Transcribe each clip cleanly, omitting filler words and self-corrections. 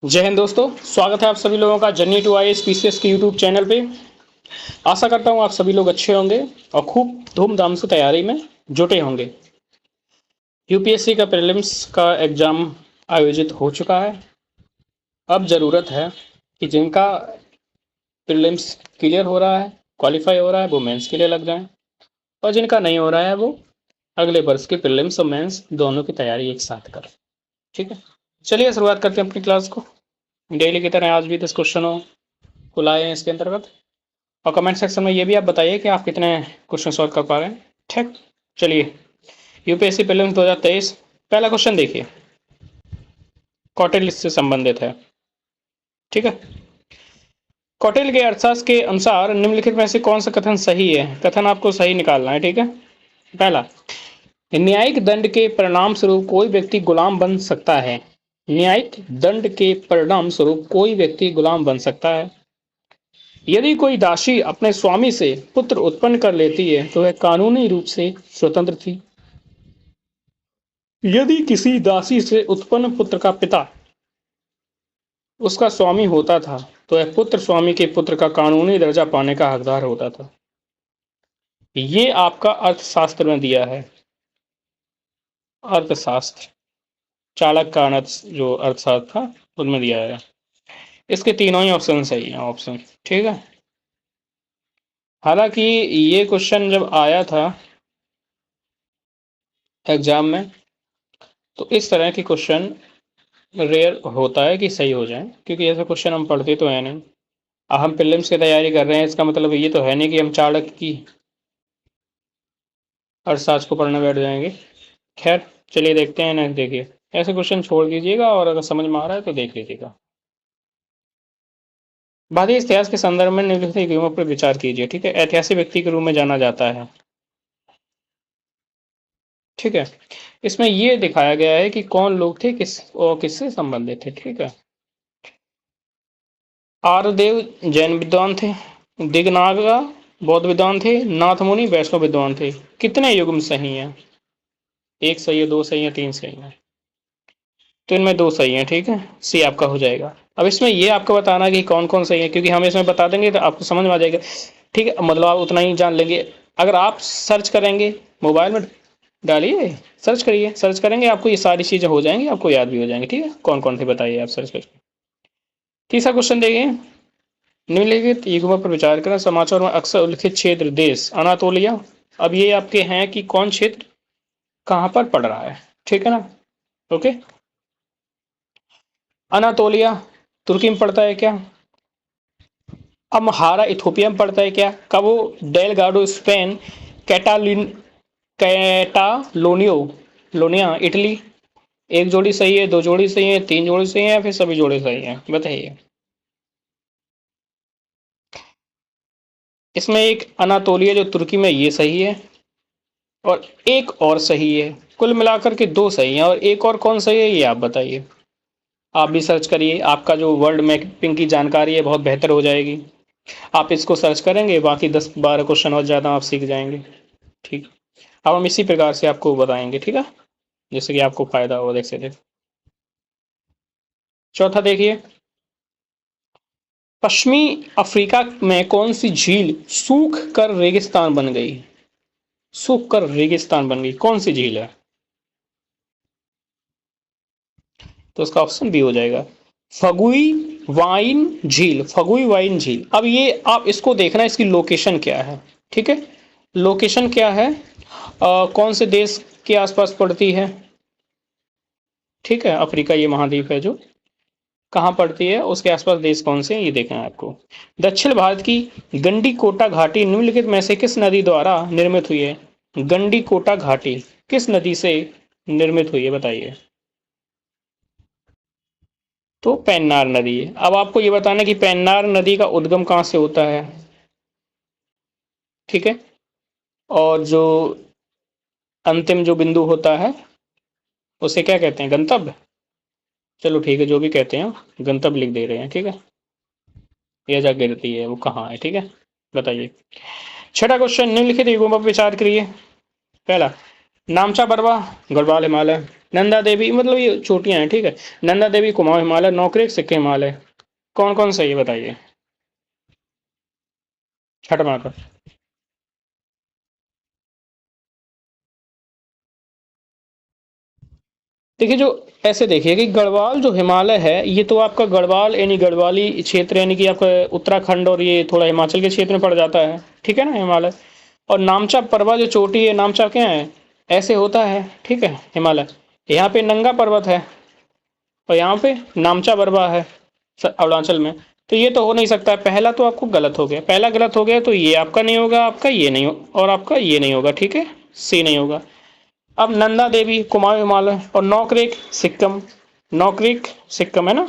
जय हिंद दोस्तों, स्वागत है आप सभी लोगों का जर्नी टू आईएएस पीसीएस के यूट्यूब चैनल पे। आशा करता हूँ आप सभी लोग अच्छे होंगे और खूब धूमधाम से तैयारी में जुटे होंगे। यूपीएससी का प्रीलिम्स का एग्जाम आयोजित हो चुका है। अब ज़रूरत है कि जिनका प्रीलिम्स क्लियर हो रहा है, क्वालिफाई हो रहा है, वो मेंस के लिए लग जाएं और जिनका नहीं हो रहा है वो अगले वर्ष के प्रीलिम्स और मेंस दोनों की तैयारी एक साथ करें। ठीक है, चलिए शुरुआत करते हैं अपनी क्लास को। डेली की तरह आज भी 10 क्वेश्चनों को लाए हैं इसके अंतर्गत और कमेंट सेक्शन में ये भी आप बताइए कि आप कितने क्वेश्चन सॉल्व कर पा रहे हैं। ठीक, चलिए यूपीएससी प्रीलिम्स 2023 पहला क्वेश्चन देखिए, कौटिल्य से संबंधित है। ठीक है, कौटिल्य के अर्थशास्त्र के अनुसार निम्नलिखित में से कौन सा कथन सही है? कथन आपको सही निकालना है। ठीक है, पहला, न्यायिक दंड के परिणाम स्वरूप कोई व्यक्ति गुलाम बन सकता है। न्यायिक दंड के परिणाम स्वरूप कोई व्यक्ति गुलाम बन सकता है। यदि कोई दासी अपने स्वामी से पुत्र उत्पन्न कर लेती है तो वह कानूनी रूप से स्वतंत्र थी। यदि किसी दासी से उत्पन्न पुत्र का पिता उसका स्वामी होता था तो वह पुत्र स्वामी के पुत्र का कानूनी दर्जा पाने का हकदार होता था। ये आपका अर्थशास्त्र में दिया है। अर्थशास्त्र, चाणक्य का जो अर्थशास्त्र था उसमें दिया है। इसके तीनों ही ऑप्शन सही है ऑप्शन। ठीक है, हालांकि ये क्वेश्चन जब आया था एग्जाम में तो इस तरह के क्वेश्चन रेयर होता है कि सही हो जाए, क्योंकि ऐसे क्वेश्चन हम पढ़ते तो है नहीं। अब हम प्रीलिम्स की तैयारी कर रहे हैं, इसका मतलब ये तो है नहीं कि हम चाणक्य की अर्थशास्त्र को पढ़ने बैठ जाएंगे। खैर चलिए देखते हैं। नेक्स्ट देखिए, ऐसे क्वेश्चन छोड़ दीजिएगा और अगर समझ में आ रहा है तो देख लीजिएगा। भारतीय इतिहास के संदर्भ में निम्नलिखित युगों पर विचार कीजिए। ठीक है, ऐतिहासिक व्यक्ति के रूप में जाना जाता है। ठीक है, इसमें ये दिखाया गया है कि कौन लोग थे, किस और किससे संबंधित थे। ठीक है, आर्यदेव जैन विद्वान थे, दिगनागा बौद्ध विद्वान थे, नाथ मुनि वैष्णव विद्वान थे। कितने युग्म सही हैं? एक सही है, दो सही है, तीन सही है। तो इनमें दो सही है। ठीक है, सी आपका हो जाएगा। अब इसमें ये आपको बताना कि कौन कौन सही है, क्योंकि हम इसमें बता देंगे तो आपको समझ में आ जाएगा। ठीक है, मतलब आप उतना ही जान लेंगे। अगर आप सर्च करेंगे मोबाइल में, डालिए सर्च करिए, सर्च करेंगे आपको ये सारी चीजें हो जाएंगी, आपको याद भी हो जाएंगी। ठीक है, कौन कौन थे बताइए आप सर्च करके। तीसरा क्वेश्चन देखिए, निम्नलिखित युग्मों पर विचार करें। समाचार में अक्सर उल्लिखित क्षेत्र देश अनातोलिया। अब ये आपके हैं कि कौन क्षेत्र कहां पर पड़ रहा है। ठीक है ना, ओके। अनातोलिया तुर्की में पड़ता है क्या? अम्हारा इथोपिया में पड़ता है क्या? कबो डेलगाडो स्पेन, कैटालिन कैटालोनियो लोनिया इटली। एक जोड़ी सही है, दो जोड़ी सही है, तीन जोड़ी सही है, या फिर सभी जोड़ी सही है? बताइए। इसमें एक अनातोलिया जो तुर्की में, ये सही है और एक और सही है। कुल मिलाकर के दो सही हैं और एक और कौन सही है ये आप बताइए। आप भी सर्च करिए, आपका जो वर्ल्ड मैपिंग की जानकारी है बहुत बेहतर हो जाएगी। आप इसको सर्च करेंगे, बाकी 10-12 क्वेश्चन और ज़्यादा आप सीख जाएंगे। ठीक, अब हम इसी प्रकार से आपको बताएंगे। ठीक है, जैसे कि आपको फायदा हो। देख सकते। चौथा देखिए, पश्चिमी अफ्रीका में कौन सी झील सूख कर रेगिस्तान बन गई? सूख कर रेगिस्तान बन गई, कौन सी झील है? तो उसका ऑप्शन बी हो जाएगा, फगुई वाइन झील। फगुई वाइन झील। अब ये आप इसको देखना, इसकी लोकेशन क्या है। ठीक है, लोकेशन क्या है, कौन से देश के आसपास पड़ती है? ठीक है, अफ्रीका ये महाद्वीप है जो कहाँ पड़ती है, उसके आसपास देश कौन से हैं ये देखना है आपको। दक्षिण भारत की गंडीकोटा घाटी निम्नलिखित में से किस नदी द्वारा निर्मित हुई है? गंडीकोटा घाटी किस नदी से निर्मित हुई है बताइए। तो पेन्नार नदी है। अब आपको ये बताना कि पेन्नार नदी का उद्गम कहाँ से होता है। ठीक है, और जो अंतिम जो बिंदु होता है उसे क्या कहते हैं? गंतव्य। चलो ठीक है, जो भी कहते हैं गंतव्य लिख दे रहे हैं। ठीक है, यह जगह गिरती है वो कहाँ है। ठीक है, बताइए। छठा क्वेश्चन, निम्नलिखित युगों पर विचार करिए। पहला, नामचा बरवा गढ़वाल हिमालय। नंदा देवी मतलब ये चोटियां हैं, ठीक है। नंदा देवी, कुमाऊं हिमालय, नौक्रेक, सिक्किम हिमालय, कौन कौन सही है बताइए। छठ माता। देखिए जो ऐसे देखिए कि गढ़वाल जो हिमालय है ये तो आपका गढ़वाल यानी गढ़वाली क्षेत्र यानी कि आपका उत्तराखंड और ये थोड़ा हिमाचल के क्षेत्र में पड़ जाता है, ठीक है ना हिमालय। और नामचा पर्वत जो चोटी है, नामचा क्या है, ऐसे होता है, ठीक है हिमालय। यहाँ पे नंगा पर्वत है और यहाँ पे नामचा बरवा है अरुणाचल में। तो ये तो हो नहीं सकता है, पहला तो आपको गलत हो गया, पहला गलत हो गया तो ये आपका नहीं होगा, आपका ये नहीं हो, और आपका ये नहीं होगा, ठीक है, सी नहीं होगा। अब नंदा देवी, कुमाऊं हिमालय और नौक्रेक सिक्किम। नौक्रेक सिक्किम है ना।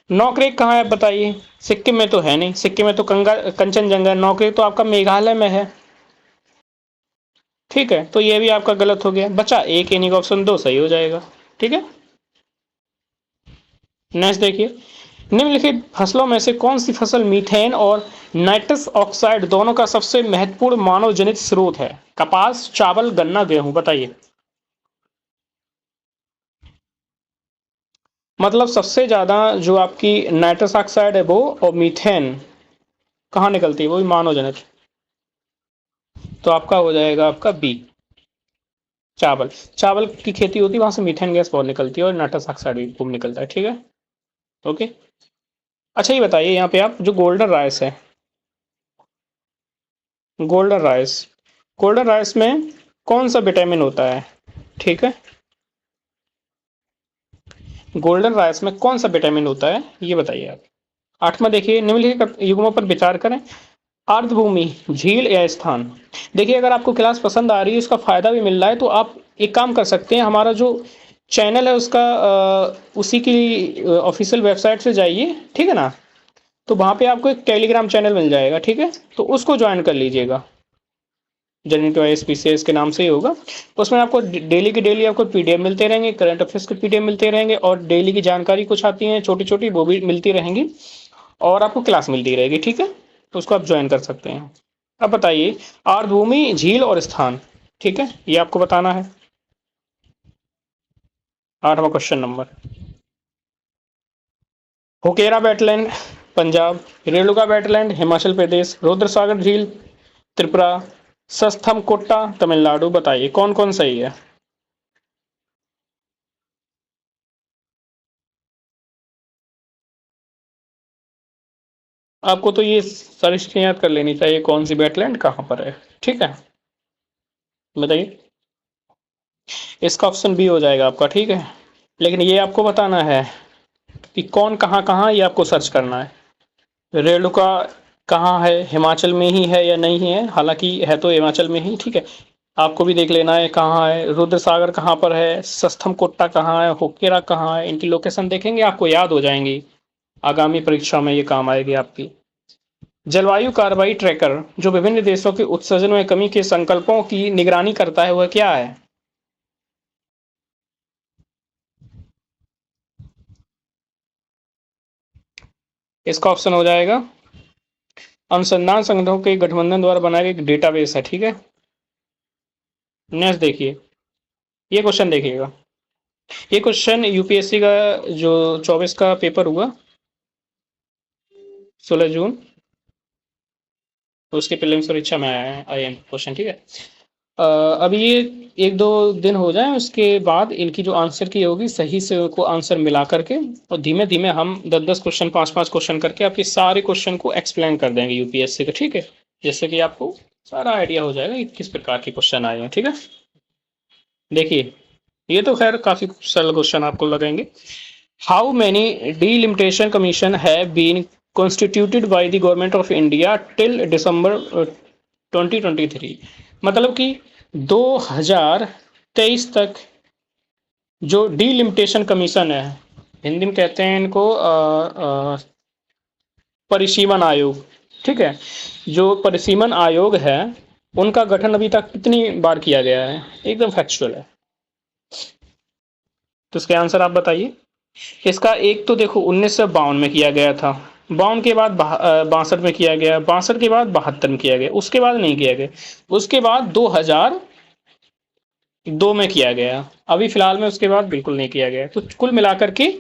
नौक्रेक कहाँ है बताइए। सिक्किम में तो है नहीं, सिक्किम में तो कंगा कंचनजंगा है। नौक्रेक तो आपका मेघालय में है, ठीक है। तो ये भी आपका गलत हो गया, बचा एक, यानी कि ऑप्शन दो सही हो जाएगा, ठीक है। नेक्स्ट देखिए, निम्नलिखित फसलों में से कौन सी फसल मीथेन और नाइट्रस ऑक्साइड दोनों का सबसे महत्वपूर्ण मानव जनित स्रोत है। कपास, चावल, गन्ना, गेहूं, बताइए। मतलब सबसे ज्यादा जो आपकी नाइट्रस ऑक्साइड है वो और मीथेन कहाँ निकलती है, वो भी मानव जनित। तो आपका हो जाएगा आपका बी, चावल। चावल की खेती होती है, वहां से मीथेन गैस बहुत निकलती है और नाइट्रस ऑक्साइड भी खूब निकलता है, ठीक है। ओके। अच्छा ये बताइए यहाँ पे आप जो गोल्डन राइस है, गोल्डन राइस, गोल्डन राइस में कौन सा विटामिन होता है, ठीक है। गोल्डन राइस में कौन सा विटामिन होता है ये बताइए आप। आठवां देखिए, निम्नलिखित युग्मों पर विचार करें। आर्द्रभूमि, झील या स्थान। देखिए अगर आपको क्लास पसंद आ रही है, उसका फायदा भी मिल रहा है, तो आप एक काम कर सकते हैं, हमारा जो चैनल है उसका उसी की ऑफिशियल वेबसाइट से जाइए, ठीक है ना। तो वहां पे आपको एक टेलीग्राम चैनल मिल जाएगा, ठीक है। तो उसको ज्वाइन कर लीजिएगा, जनरल टॉयस पीसीएस के नाम से ही होगा। उसमें आपको डेली की डेली आपको पीडीएफ मिलते रहेंगे, करंट अफेयर्स के पीडीएफ मिलते रहेंगे, और डेली की जानकारी कुछ आती है छोटी छोटी वो भी मिलती रहेंगी, और आपको क्लास मिलती रहेगी, ठीक है। तो उसको आप ज्वाइन कर सकते हैं। अब बताइए, आर्द्रभूमि, झील और स्थान, ठीक है, ये आपको बताना है। आठवां question number. Hokera wetland Punjab, Renuka wetland Himachal Pradesh, Rudrasagar झील त्रिपुरा, सस्थम कोट्टा तमिलनाडु, बताइए कौन कौन सही है। आपको तो ये सारी चीजें याद कर लेनी चाहिए, कौन सी वेटलैंड कहाँ पर है, ठीक है। बताइए। इसका ऑप्शन बी हो जाएगा आपका, ठीक है। लेकिन ये आपको बताना है कि कौन कहाँ कहाँ, ये आपको सर्च करना है। रेणुका कहाँ है, हिमाचल में ही है या नहीं है, हालांकि है तो हिमाचल में ही, ठीक है। आपको भी देख लेना है कहाँ है। रुद्र सागर कहाँ पर है, सस्थम कोट्टा कहाँ है, होकेरा कहाँ है, इनकी लोकेशन देखेंगे आपको याद हो जाएंगी, आगामी परीक्षा में ये काम आएगी आपकी। जलवायु कार्रवाई ट्रैकर जो विभिन्न देशों के उत्सर्जन में कमी के संकल्पों की निगरानी करता है वह क्या है। इसका ऑप्शन हो जाएगा अनुसंधान संगठनों के गठबंधन द्वारा बनाया गया एक डेटाबेस है, ठीक है। नेक्स्ट देखिए, ये क्वेश्चन देखिएगा। ये क्वेश्चन यूपीएससी का जो 24 का पेपर हुआ 16 जून, उसके प्रीलिम्स परीक्षा में आया है, आई एम क्वेश्चन, ठीक है। अभी ये एक दो दिन हो जाए, उसके बाद इनकी जो आंसर की होगी सही से उनको आंसर मिला करके, और धीमे धीमे हम 10-10 क्वेश्चन, 5-5 क्वेश्चन करके आपके सारे क्वेश्चन को एक्सप्लेन कर देंगे यूपीएससी का, ठीक है। जैसे कि आपको सारा आइडिया हो जाएगा कि किस प्रकार के क्वेश्चन आए हैं, ठीक है। देखिए ये तो खैर काफी सरल क्वेश्चन आपको लगेंगे। How many delimitation commission have been constituted by the government of India till December 2023। मतलब कि 2023 तक जो डीलिमिटेशन कमीशन है, हिंदी में कहते हैं इनको परिसीमन आयोग, ठीक है। जो परिसीमन आयोग है उनका गठन अभी तक कितनी बार किया गया है, एकदम फैक्चुअल है। तो इसके आंसर आप बताइए। इसका एक तो देखो 1952 में किया गया था, 52 के बाद 62 में किया गया, 62 के बाद 72 में किया गया, उसके बाद नहीं किया गया, उसके बाद 2 में किया गया, अभी फिलहाल में उसके बाद बिल्कुल नहीं किया गया, तो कुल मिलाकर के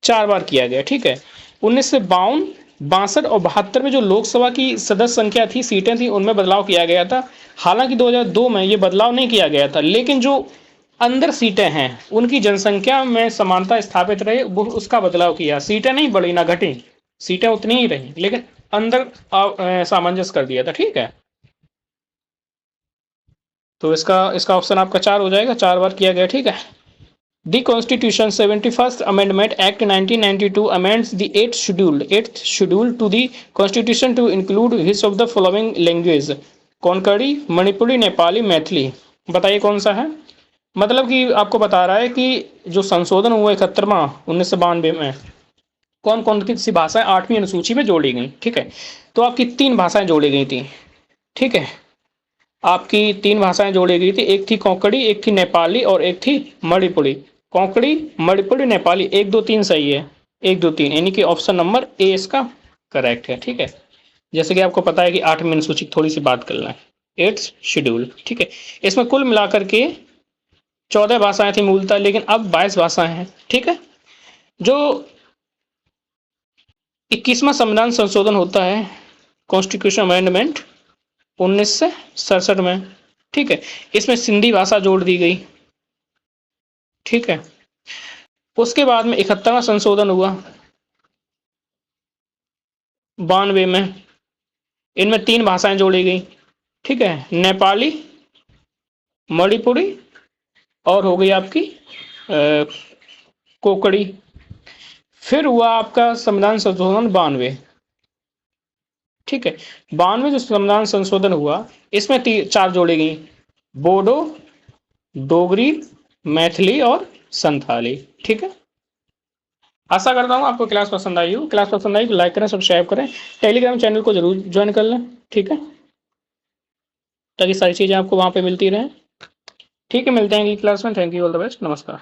4 बार किया गया। ठीक है, 1952, 62 और 72 में जो लोकसभा की सदस्य संख्या थी, सीटें थी, उनमें बदलाव किया गया था। हालांकि 2002 में ये बदलाव नहीं किया गया था, लेकिन जो अंदर सीटें हैं उनकी जनसंख्या में समानता स्थापित रहे, वो उसका बदलाव किया। सीटें नहीं बढ़ी ना घटी, सीटें उतनी ही रही, लेकिन अंदर सामंजस्य कर दिया था। ठीक है, तो इसका इसका ऑप्शन आपका 4 हो जाएगा, 4 बार किया गया। ठीक है, The Constitution 71st Amendment Act 1992 amends the 8th schedule to the Constitution to include which of the following language? Konkani, Manipuri, Nepali, Maithili. बताइए कौन सा है। मतलब कि आपको बता रहा है कि जो संशोधन हुआ 71वां 1992 में, कौन कौन सी भाषाएं 8वीं अनुसूची में जोड़ी गई। ठीक है, तो आपकी 3 भाषाएं जोड़ी गई थी। ठीक है, आपकी 3 भाषाएं जोड़ी गई थी, एक थी कोंकणी, एक थी नेपाली और एक थी मणिपुरी। कोंकणी, मणिपुरी, नेपाली, 1 2 3 सही है, 1 2 3, यानी कि ऑप्शन नंबर ए इसका करेक्ट है। ठीक है, जैसे कि आपको पता है कि 8वीं अनुसूची की थोड़ी सी बात कर लें, 8th शेड्यूल। ठीक है, इसमें कुल मिलाकर के 14 भाषाएं थी मूलतः, लेकिन अब 22 भाषाएं हैं। ठीक है, जो 21वां संविधान संशोधन होता है, कॉन्स्टिट्यूशन अमेंडमेंट 1967 में। ठीक है, इसमें सिंधी भाषा जोड़ दी गई। ठीक है, उसके बाद में 71वां संशोधन हुआ 92 में, इनमें 3 भाषाएं जोड़ी गई। ठीक है, नेपाली, मणिपुरी और हो गई आपकी कोकड़ी। फिर हुआ आपका संविधान संशोधन 92। ठीक है, 92 जो संविधान संशोधन हुआ, इसमें 4 जोड़ी गई, बोडो, डोगरी, मैथिली और संथाली। ठीक है, आशा करता हूँ आपको क्लास पसंद आई हो। क्लास पसंद आई तो लाइक करें, सब्सक्राइब करें, टेलीग्राम चैनल को जरूर ज्वाइन कर लें। ठीक है, ताकि सारी चीज़ें आपको वहाँ पे मिलती रहें। ठीक है, मिलते हैं अगली क्लास में। Thank you, all the best, नमस्कार।